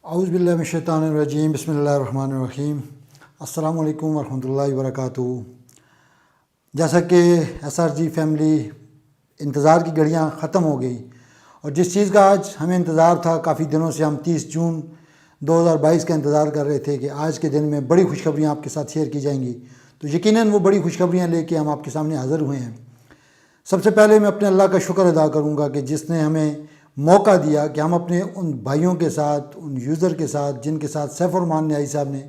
औज़ुबिल्लाहिमिनश्शैतानिर्रजीम बिस्मिल्लाहिर्रहमानिर्रहीम अस्सलामु अलैकुम वरहमतुल्लाहि वबरकातुहू। जैसा कि SRG फैमिली इंतज़ार की घड़ियाँ ख़त्म हो गई और जिस चीज़ का आज हमें इंतज़ार था काफ़ी दिनों से, हम 30 जून 2022 का इंतज़ार कर रहे थे कि आज के दिन में बड़ी खुशखबरियाँ आपके साथ शेयर की जाएंगी। तो यकीनन वो बड़ी खुशखबरियाँ लेके हम आपके सामने हाज़िर हुए हैं। सबसे पहले मैं अपने अल्लाह का शुक्र अदा करूँगा कि जिसने हमें मौका दिया कि हम अपने उन भाइयों के साथ, उन यूज़र के साथ जिनके साथ सैफ और मान न्याई साहब ने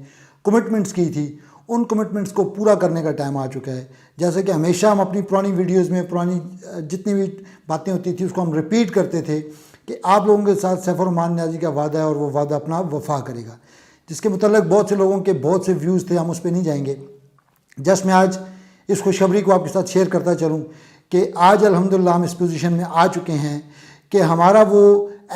कमिटमेंट्स की थी, उन कमिटमेंट्स को पूरा करने का टाइम आ चुका है। जैसे कि हमेशा हम अपनी पुरानी वीडियोज़ में पुरानी जितनी भी बातें होती थी उसको हम रिपीट करते थे कि आप लोगों के साथ सैफ और मान न्याई का वादा है और वो वादा अपना वफा करेगा, जिसके मुतल्लिक़ बहुत से लोगों के बहुत से व्यूज़ थे। हम उस पर नहीं जाएंगे। जस्ट मैं आज इस खुशखबरी को आपके साथ शेयर करता चलूँ कि आज अल्हम्दुलिल्लाह हम इस पोजीशन में आ चुके हैं कि हमारा वो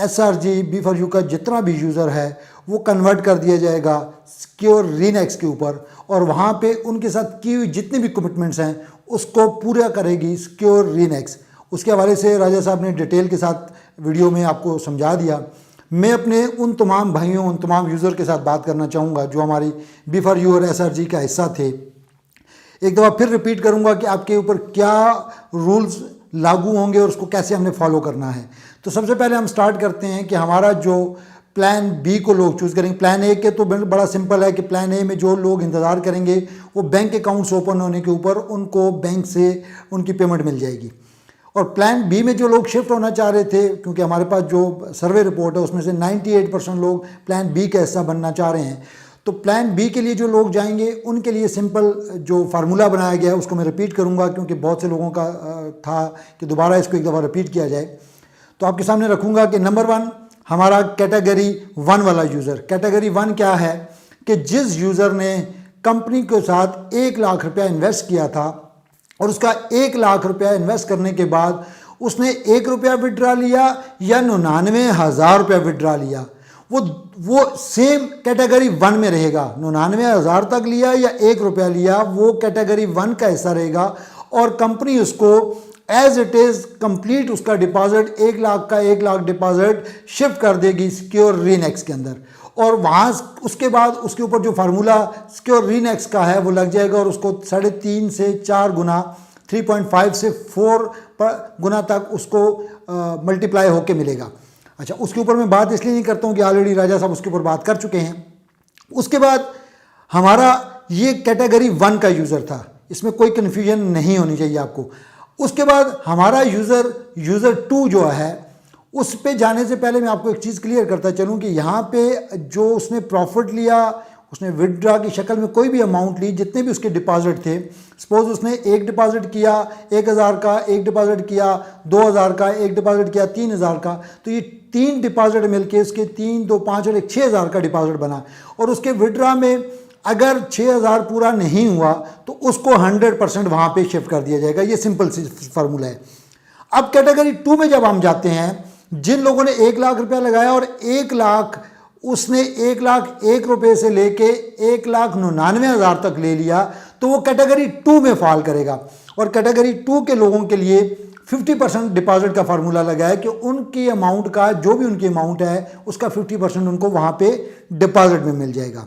SRG B4U का जितना भी यूज़र है वो कन्वर्ट कर दिया जाएगा सिक्योर रीनेक्स के ऊपर, और वहाँ पे उनके साथ की हुई जितनी भी कमिटमेंट्स हैं उसको पूरा करेगी सिक्योर रीनेक्स। उसके हवाले से राजा साहब ने डिटेल के साथ वीडियो में आपको समझा दिया। मैं अपने उन तमाम भाइयों, उन तमाम यूज़र के साथ बात करना चाहूँगा जो हमारी B4U और SRG का हिस्सा थे। एक दफ़ा फिर रिपीट करूँगा कि आपके ऊपर क्या रूल्स लागू होंगे और उसको कैसे हमने फॉलो करना है। तो सबसे पहले हम स्टार्ट करते हैं कि हमारा जो प्लान बी को लोग चूज़ करेंगे। प्लान ए के तो बड़ा सिंपल है कि प्लान ए में जो लोग इंतज़ार करेंगे वो बैंक अकाउंट्स ओपन होने के ऊपर उनको बैंक से उनकी पेमेंट मिल जाएगी। और प्लान बी में जो लोग शिफ्ट होना चाह रहे थे, क्योंकि हमारे पास जो सर्वे रिपोर्ट है उसमें से 98% लोग प्लान बी का हिस्सा बनना चाह रहे हैं, तो प्लान बी के लिए जो लोग जाएंगे उनके लिए सिंपल जो फार्मूला बनाया गया है उसको मैं रिपीट करूंगा, क्योंकि बहुत से लोगों का था कि दोबारा इसको एक दफ़ा रिपीट किया जाए। तो आपके सामने रखूंगा कि नंबर 1 हमारा कैटेगरी 1 वाला यूज़र। कैटेगरी 1 क्या है कि जिस यूज़र ने कंपनी के साथ 1 लाख रुपया इन्वेस्ट किया था और उसका 1 लाख रुपया इन्वेस्ट करने के बाद उसने 1 रुपया विड्रा लिया या 99,000 रुपया विड्रा लिया, वो सेम कैटेगरी 1 में रहेगा। 99,000 तक लिया या 1 रुपया लिया, वो कैटेगरी 1 का हिस्सा रहेगा और कंपनी उसको एज इट इज़ कंप्लीट उसका डिपॉजिट 1 लाख का 1 लाख डिपॉजिट शिफ्ट कर देगी सिक्योर रीनेक्स के अंदर, और वहाँ उसके बाद उसके ऊपर जो फार्मूला सिक्योर रीनेक्स का है वो लग जाएगा और उसको 3.5 से 4 गुना, 3.5 से 4 गुना तक उसको मल्टीप्लाई होके मिलेगा। अच्छा, उसके ऊपर मैं बात इसलिए नहीं करता हूँ कि ऑलरेडी राजा साहब उसके ऊपर बात कर चुके हैं। उसके बाद हमारा ये कैटेगरी 1 का यूज़र था, इसमें कोई कन्फ्यूजन नहीं होनी चाहिए आपको। उसके बाद हमारा यूज़र 2 जो है, उस पे जाने से पहले मैं आपको एक चीज़ क्लियर करता चलूँ कि यहाँ पे जो उसने प्रॉफिट लिया, उसने विड्रा की शक्ल में कोई भी अमाउंट ली, जितने भी उसके डिपॉजिट थे, सपोज उसने एक डिपॉजिट किया 1,000 का, एक डिपॉजिट किया 2,000 का, एक डिपॉजिट किया 3,000 का, तो ये 3 डिपॉजिट मिलके उसके 3, 2, 5 और 1 6,000 का डिपॉजिट बना। और उसके विड्रा में अगर 6,000 पूरा नहीं हुआ तो उसको 100% वहाँ पे शिफ्ट कर दिया जाएगा। ये सिंपल सी फार्मूला है। अब कैटेगरी 2 में जब हम जाते हैं, जिन लोगों ने 1 लाख रुपया लगाया और 1 लाख उसने 1 लाख 1 रुपये से लेके 1,99,000 तक ले लिया, तो वो कैटेगरी 2 में फॉल करेगा। और कैटेगरी 2 के लोगों के लिए 50% डिपॉजिट का फार्मूला लगा है कि उनकी अमाउंट का, जो भी उनकी अमाउंट है उसका 50% उनको वहाँ पे डिपॉजिट में मिल जाएगा।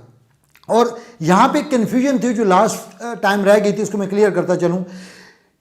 और यहाँ पे कन्फ्यूजन थी जो लास्ट टाइम रह गई थी, इसको मैं क्लियर करता चलूँ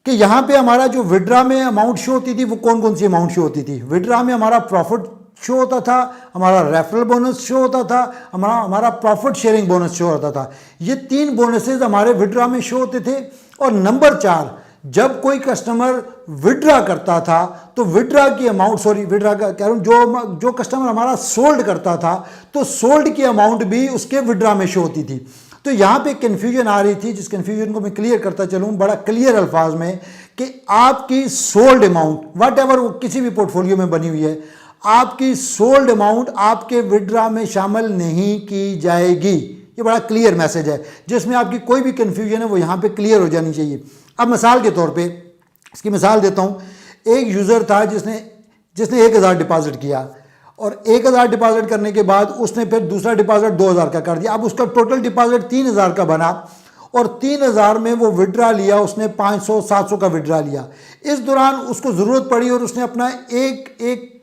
कि यहाँ पे हमारा जो विड्रा में अमाउंट शो होती थी वो कौन कौन सी अमाउंट शो होती थी। विड्रा में हमारा प्रॉफिट शो होता था, हमारा रेफरल बोनस शो होता था, हमारा प्रॉफिट शेयरिंग बोनस शो होता था। ये 3 बोनसेस हमारे विड्रा में शो होते थे। और नंबर 4, जब कोई कस्टमर विड्रा करता था तो विड्रा की अमाउंट, विड्रा का कह रहा हूँ, जो कस्टमर हमारा सोल्ड करता था तो सोल्ड की अमाउंट भी उसके विड्रा में शो होती थी। तो यहाँ पे कन्फ्यूजन आ रही थी, जिस कन्फ्यूजन को मैं क्लियर करता चलूँ बड़ा क्लियर अल्फाज में कि आपकी सोल्ड अमाउंट, वट एवर वो किसी भी पोर्टफोलियो में बनी हुई है, आपकी सोल्ड अमाउंट आपके विड्रा में शामिल नहीं की जाएगी। ये बड़ा क्लियर मैसेज है, जिसमें आपकी कोई भी कन्फ्यूजन है वो यहाँ पे क्लियर हो जानी चाहिए। अब मिसाल के तौर पे इसकी मिसाल देता हूँ। एक यूज़र था जिसने 1,000 डिपॉजिट किया और 1,000 डिपॉजिट करने के बाद उसने फिर दूसरा डिपॉजिट 2,000 का कर दिया। अब उसका टोटल डिपॉजिट 3,000 का बना और 3,000 में वो विड्रा लिया, उसने 500-700 का विड्रा लिया। इस दौरान उसको ज़रूरत पड़ी और उसने अपना एक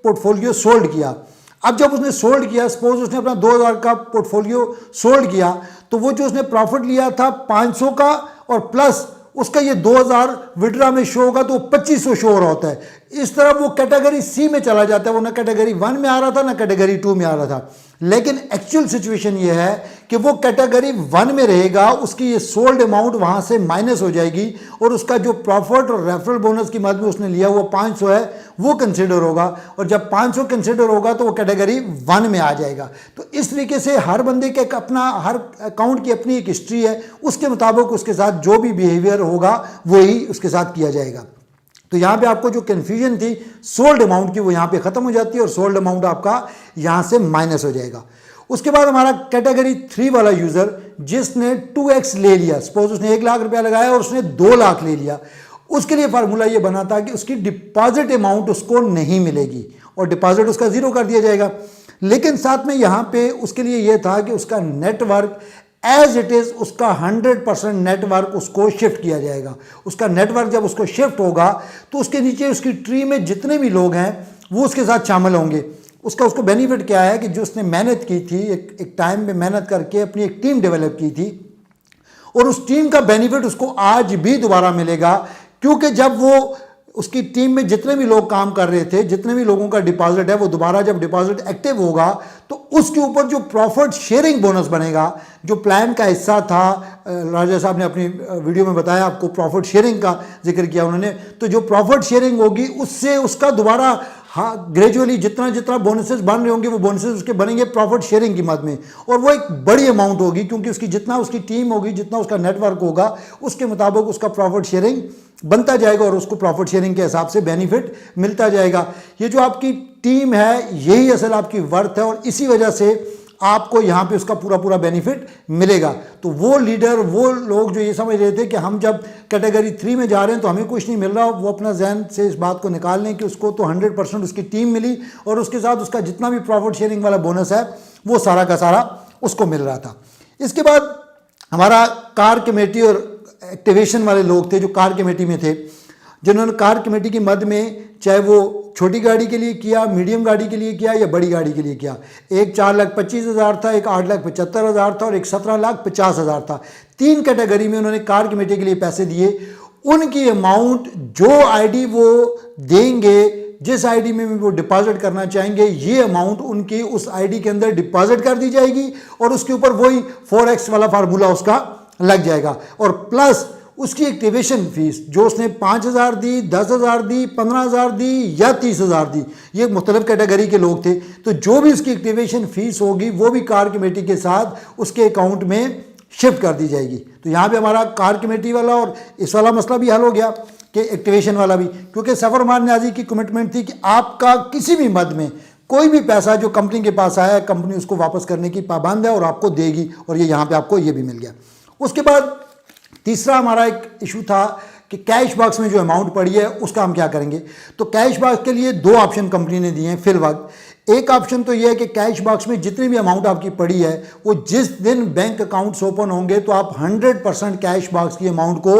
पोर्टफोलियो सोल्ड किया। अब जब उसने सोल्ड किया, सपोज उसने अपना 2000 का पोर्टफोलियो सोल्ड किया, तो वो जो उसने प्रॉफिट लिया था 500 का और प्लस उसका ये 2000 विड्रा में शो होगा तो 2500 शो हो रहा होता है। इस तरह वो कैटेगरी सी में चला जाता है, वो ना कैटेगरी 1 में आ रहा था ना कैटेगरी 2 में आ रहा था। लेकिन एक्चुअल सिचुएशन ये है कि वो कैटेगरी 1 में रहेगा, उसकी ये सोल्ड अमाउंट वहां से माइनस हो जाएगी और उसका जो प्रॉफिट और रेफरल बोनस की मद में उसने लिया हुआ 500 है वो कंसिडर होगा, और जब 500 कंसिडर होगा तो वो कैटेगरी 1 में आ जाएगा। तो इस तरीके से हर बंदे के अपना, हर अकाउंट की अपनी एक हिस्ट्री है, उसके मुताबिक उसके साथ जो भी बिहेवियर होगा वही उसके साथ किया जाएगा। तो यहाँ पे आपको जो कन्फ्यूजन थी सोल्ड अमाउंट की वो यहाँ पे खत्म हो जाती है और सोल्ड अमाउंट आपका यहाँ से माइनस हो जाएगा। उसके बाद हमारा कैटेगरी 3 वाला यूजर जिसने 2x ले लिया, सपोज उसने 1 लाख रुपया लगाया और उसने 2 लाख ले लिया, उसके लिए फार्मूला ये बना था कि उसकी डिपॉजिट अमाउंट उसको नहीं मिलेगी और डिपॉजिट उसका 0 कर दिया जाएगा। लेकिन साथ में यहाँ पे उसके लिए ये था कि उसका नेटवर्क एज इट इज, उसका 100% नेटवर्क उसको शिफ्ट किया जाएगा। उसका नेटवर्क जब उसको शिफ्ट होगा तो उसके नीचे उसकी ट्री में जितने भी लोग हैं वो उसके साथ शामिल होंगे। उसको बेनिफिट क्या है कि जो उसने मेहनत की थी, एक टाइम में मेहनत करके अपनी एक टीम डेवलप की थी, और उस टीम का बेनिफिट उसको आज भी दोबारा मिलेगा, क्योंकि जब वो उसकी टीम में जितने भी लोग काम कर रहे थे, जितने भी लोगों का डिपॉजिट है, वो दोबारा जब डिपॉजिट एक्टिव होगा तो उसके ऊपर जो प्रॉफिट शेयरिंग बोनस बनेगा, जो प्लान का हिस्सा था, राजा साहब ने अपनी वीडियो में बताया आपको, प्रॉफिट शेयरिंग का जिक्र किया उन्होंने, तो जो प्रॉफिट शेयरिंग होगी उससे उसका दोबारा ग्रेजुअली जितना जितना बोनसेस बन रहे होंगे वो बोनसेस उसके बनेंगे प्रॉफिट शेयरिंग की मद में, और वो एक बड़ी अमाउंट होगी, क्योंकि उसकी जितना उसकी टीम होगी, जितना उसका नेटवर्क होगा, उसके मुताबिक उसका प्रॉफिट शेयरिंग बनता जाएगा और उसको प्रॉफिट शेयरिंग के हिसाब से बेनिफिट मिलता जाएगा। ये जो आपकी टीम है यही असल आपकी वर्थ है और इसी वजह से आपको यहाँ पे उसका पूरा पूरा बेनिफिट मिलेगा। तो वो लीडर, वो लोग जो ये समझ रहे थे कि हम जब कैटेगरी 3 में जा रहे हैं तो हमें कुछ नहीं मिल रहा, वो अपना जहन से इस बात को निकाल लें कि उसको तो 100% उसकी टीम मिली और उसके साथ उसका जितना भी प्रॉफिट शेयरिंग वाला बोनस है वो सारा का सारा उसको मिल रहा था। इसके बाद हमारा कार कमेटी और एक्टिवेशन वाले लोग थे जो कार कमेटी में थे, जिन्होंने कार कमेटी की मद में चाहे वो छोटी गाड़ी के लिए किया, मीडियम गाड़ी के लिए किया या बड़ी गाड़ी के लिए किया, एक 4,25,000 था, एक 8,75,000 था और एक 17,50,000 था। 3 कैटेगरी में उन्होंने कार कमेटी के लिए पैसे दिए। उनकी अमाउंट जो आईडी वो देंगे, जिस आईडी में भी वो डिपॉजिट करना चाहेंगे, ये अमाउंट उनकी उस आईडी के अंदर डिपॉजिट कर दी जाएगी और उसके ऊपर वही 4x वाला फार्मूला उसका लग जाएगा, और प्लस उसकी एक्टिवेशन फीस जो उसने 5,000 दी, 10,000 दी, 15,000 दी या 30,000 दी, ये मुख्तलिफ कैटेगरी के लोग थे, तो जो भी उसकी एक्टिवेशन फीस होगी वो भी कार कमेटी के साथ उसके अकाउंट में शिफ्ट कर दी जाएगी। तो यहाँ पे हमारा कार कमेटी वाला और इस वाला मसला भी हल हो गया कि एक्टिवेशन वाला भी, क्योंकि सफरमान न्याजी की कमिटमेंट थी कि आपका किसी भी मद में कोई भी पैसा जो कंपनी के पास आया है, कंपनी उसको वापस करने की पाबंद है और आपको देगी, और ये यहाँ पे आपको ये भी मिल गया। उसके बाद तीसरा हमारा एक इशू था कि कैश बॉक्स में जो अमाउंट पड़ी है उसका हम क्या करेंगे। तो कैश बॉक्स के लिए 2 ऑप्शन कंपनी ने दिए हैं फिल वक्त। एक ऑप्शन तो ये है कि कैश बॉक्स में जितनी भी अमाउंट आपकी पड़ी है वो जिस दिन बैंक अकाउंट्स ओपन होंगे तो आप 100% कैश बॉक्स की अमाउंट को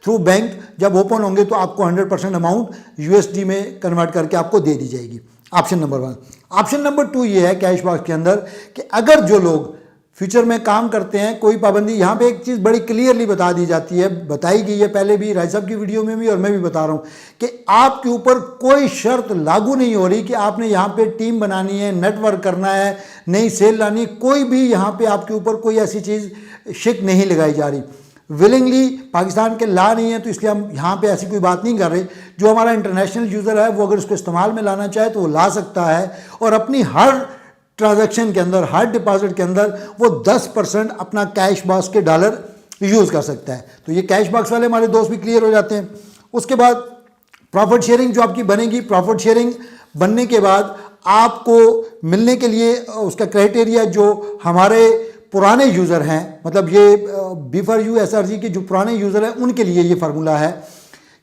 थ्रू बैंक जब ओपन होंगे तो आपको 100% अमाउंट USD में कन्वर्ट करके आपको दे दी जाएगी। Option number 1। ऑप्शन नंबर 2 ये है कैश बॉक्स के अंदर कि अगर जो लोग फ्यूचर में काम करते हैं, कोई पाबंदी, यहाँ पे एक चीज़ बड़ी क्लियरली बता दी जाती है, बताई गई है पहले भी राय साहब की वीडियो में भी और मैं भी बता रहा हूँ कि आपके ऊपर कोई शर्त लागू नहीं हो रही कि आपने यहाँ पे टीम बनानी है, नेटवर्क करना है, नई सेल लानी है, कोई भी यहाँ पे आपके ऊपर कोई ऐसी चीज़ शिक नहीं लगाई जा रही। विलिंगली पाकिस्तान के ला नहीं है तो इसलिए हम यहाँ पे ऐसी कोई बात नहीं कर रहे। जो हमारा इंटरनेशनल यूज़र है वो अगर उसको इस्तेमाल में लाना चाहे तो वो ला सकता है और अपनी हर ट्रांजैक्शन के अंदर, हर डिपॉजिट के अंदर वो 10% अपना कैश बॉक्स के डॉलर यूज़ कर सकता है। तो ये कैश बॉक्स वाले हमारे दोस्त भी क्लियर हो जाते हैं। उसके बाद प्रॉफिट शेयरिंग जो आपकी बनेगी, प्रॉफिट शेयरिंग बनने के बाद आपको मिलने के लिए उसका क्राइटेरिया जो हमारे पुराने यूज़र हैं, मतलब ये B4U SRG के जो पुराने यूज़र हैं उनके लिए ये फार्मूला है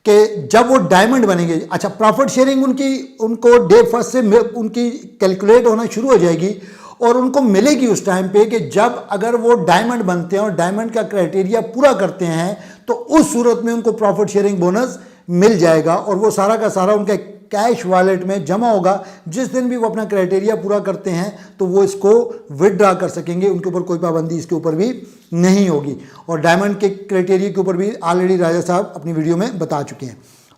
कि जब वो डायमंड बनेंगे, अच्छा प्रॉफिट शेयरिंग उनको डे फर्स्ट से उनकी कैलकुलेट होना शुरू हो जाएगी और उनको मिलेगी उस टाइम पे कि जब अगर वो डायमंड बनते हैं और डायमंड का क्राइटेरिया पूरा करते हैं तो उस सूरत में उनको प्रॉफिट शेयरिंग बोनस मिल जाएगा और वो सारा का सारा उनका कैश वॉलेट में जमा होगा। जिस दिन भी वो अपना क्राइटेरिया पूरा करते हैं तो वो इसको विदड्रा कर सकेंगे, उनके ऊपर कोई पाबंदी इसके ऊपर भी नहीं होगी। और डायमंड के क्राइटेरिया के ऊपर भी ऑलरेडी राजा साहब अपनी वीडियो में बता चुके हैं।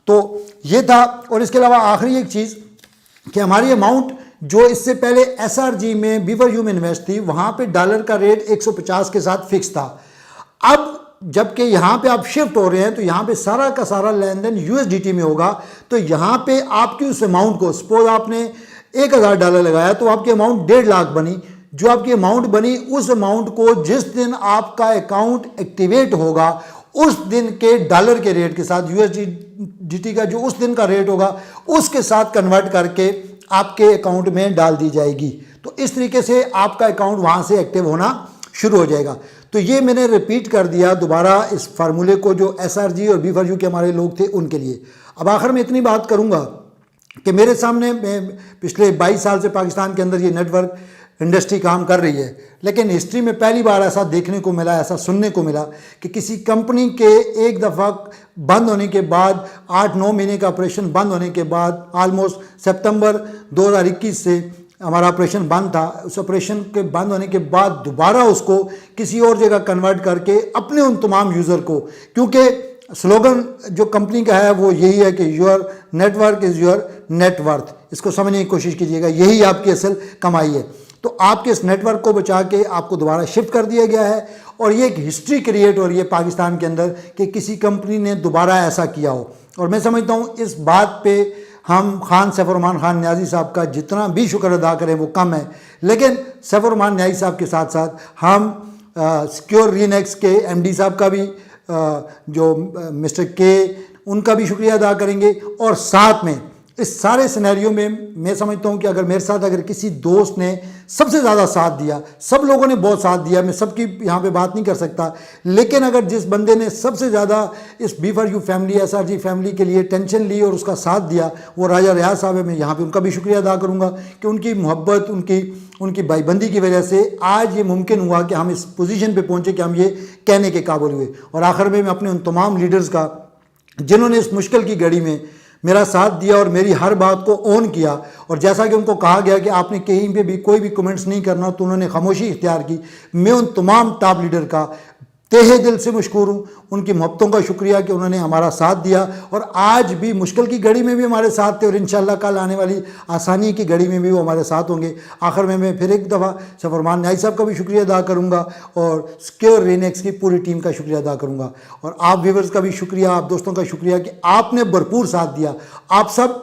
तो ये था। और इसके अलावा आखिरी एक चीज़ कि हमारी अमाउंट जो इससे पहले SRG में B4U में इन्वेस्ट थी, वहाँ पे डॉलर का रेट 150 के साथ फिक्स था। अब जबकि यहाँ पे आप शिफ्ट हो रहे हैं तो यहाँ पे सारा का सारा लेन देन USDT में होगा। तो यहाँ पे आपकी उस अमाउंट को, सपोज आपने $1000 लगाया तो आपकी अमाउंट 1.5 लाख बनी। जो आपकी अमाउंट बनी उस अमाउंट को जिस दिन आपका अकाउंट एक्टिवेट होगा उस दिन के डॉलर के रेट के साथ, USDT का जो उस दिन का रेट होगा उसके साथ कन्वर्ट करके आपके अकाउंट में डाल दी जाएगी। तो इस तरीके से आपका अकाउंट वहाँ से एक्टिव होना शुरू हो जाएगा। तो ये मैंने रिपीट कर दिया दोबारा इस फार्मूले को जो SRG और B4U के हमारे लोग थे उनके लिए। अब आखिर में इतनी बात करूँगा कि मेरे सामने पिछले 22 साल से पाकिस्तान के अंदर ये नेटवर्क इंडस्ट्री काम कर रही है, लेकिन हिस्ट्री में पहली बार ऐसा देखने को मिला, ऐसा सुनने को मिला कि किसी कंपनी के एक दफ़ा बंद होने के बाद, 8-9 महीने का ऑपरेशन बंद होने के बाद, ऑलमोस्ट सितंबर 2021 से हमारा ऑपरेशन बंद था, उस ऑपरेशन के बंद होने के बाद दोबारा उसको किसी और जगह कन्वर्ट करके अपने उन तमाम यूज़र को, क्योंकि स्लोगन जो कंपनी का है वो यही है कि your network is your net worth, इसको समझने की कोशिश कीजिएगा, यही आपकी असल कमाई है। तो आपके इस नेटवर्क को बचा के आपको दोबारा शिफ्ट कर दिया गया है और ये एक हिस्ट्री क्रिएट हो रही है पाकिस्तान के अंदर कि किसी कंपनी ने दोबारा ऐसा किया हो। और मैं समझता हूँ इस बात पे हम खान सैफुर्रहमान खान न्याजी साहब का जितना भी शुक्र अदा करें वो कम है, लेकिन सैफुर्रहमान न्याजी साहब के साथ साथ हम सिक्योर रीनेक्स के MD साहब का भी जो मिस्टर के, उनका भी शुक्रिया अदा करेंगे। और साथ में इस सारे सिनेरियो में मैं समझता हूँ कि अगर मेरे साथ अगर किसी दोस्त ने सबसे ज़्यादा साथ दिया, सब लोगों ने बहुत साथ दिया, मैं सबकी यहाँ पे बात नहीं कर सकता, लेकिन अगर जिस बंदे ने सबसे ज़्यादा इस B4U फैमिली, SRG फैमिली के लिए टेंशन ली और उसका साथ दिया वो राजा रियाज साहब है। मैं यहाँ पे उनका भी शुक्रिया अदा करूँगा कि उनकी मोहब्बत, उनकी भाईबंदी की वजह से आज ये मुमकिन हुआ कि हम इस पोजीशन पे पहुँचे कि हम ये कहने के काबिल हुए। और आखिर में मैं अपने उन तमाम लीडर्स का जिन्होंने इस मुश्किल की घड़ी में मेरा साथ दिया और मेरी हर बात को ऑन किया, और जैसा कि उनको कहा गया कि आपने कहीं पे भी कोई भी कमेंट्स नहीं करना तो उन्होंने खामोशी इख्तियार की, मैं उन तमाम टॉप लीडर का तहे दिल से मशकूर हूँ। उनकी मोहब्बतों का शुक्रिया कि उन्होंने हमारा साथ दिया और आज भी मुश्किल की घड़ी में भी हमारे साथ थे और इंशाल्लाह कल आने वाली आसानी की घड़ी में भी वो हमारे साथ होंगे। आखिर में मैं फिर एक दफ़ा सैफुर्रहमान न्याजी साहब का भी शुक्रिया अदा करूँगा और सिक्योर रीनेक्स की पूरी टीम का शुक्रिया अदा करूँगा और आप व्यूवर्स का भी शुक्रिया, आप दोस्तों का शुक्रिया कि आपने भरपूर साथ दिया। आप सब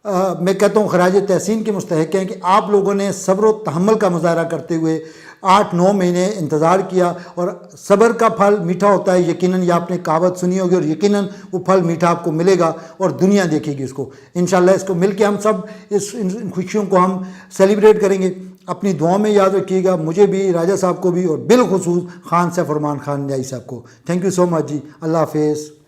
मैं कहता हूँ खराज तहसीन के मुस्तहिक हैं कि आप लोगों ने सब्र व तहम्मुल का मुजाहरा करते हुए 8-9 महीने इंतज़ार किया और सब्र का फल मीठा होता है। यकीनन ये आपने कहावत सुनी होगी और यकीनन वो फल मीठा आपको मिलेगा और दुनिया देखेगी उसको। इंशाल्लाह इसको मिल के हम सब इन खुशियों को हम सेलिब्रेट करेंगे। अपनी दुआ में याद रखिएगा मुझे भी, राजा साहब को भी और बिलखुसूस खान सैफुर्रहमान खान न्याजी साहब को। थैंक यू सो मच जी। अल्लाह हाफिज़।